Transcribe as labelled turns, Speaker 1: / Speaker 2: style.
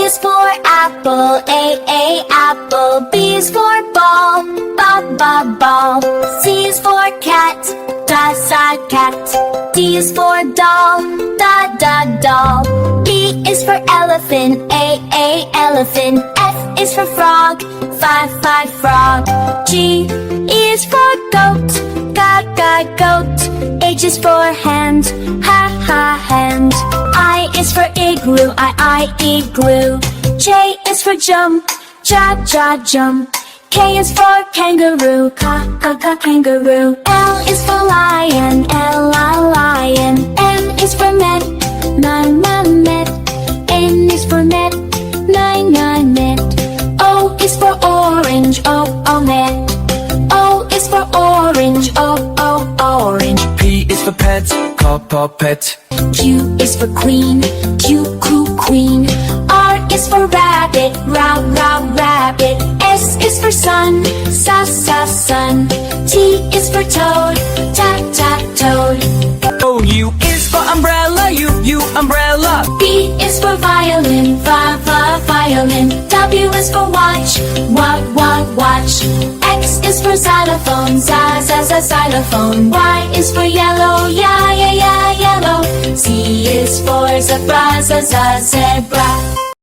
Speaker 1: is for apple, A, apple. B is for ball, ball. C is for cat, cat. D is for doll, doll. E is for elephant, A, elephant. F is for frog, frog. G is for goat, goat. H is for hand, hand. I is for igloo, I, igloo. J is for jump, jump. K is for kangaroo, kangaroo. L is for lion, lion. M is for met, met. N is for net, net. O is for orange, net. O is for orange, orange.
Speaker 2: P is for pet, pet.
Speaker 1: Q is for queen, queen. R is for rabbit, rabbit. S is for sun, sun. T is for toad, toad.
Speaker 2: O, U is for umbrella, U, umbrella.
Speaker 1: V is for violin, violin. W is for watch, watch. X is for xylophone, xylophone. Y is for yellow, yellow. Z is for zebra, zebra.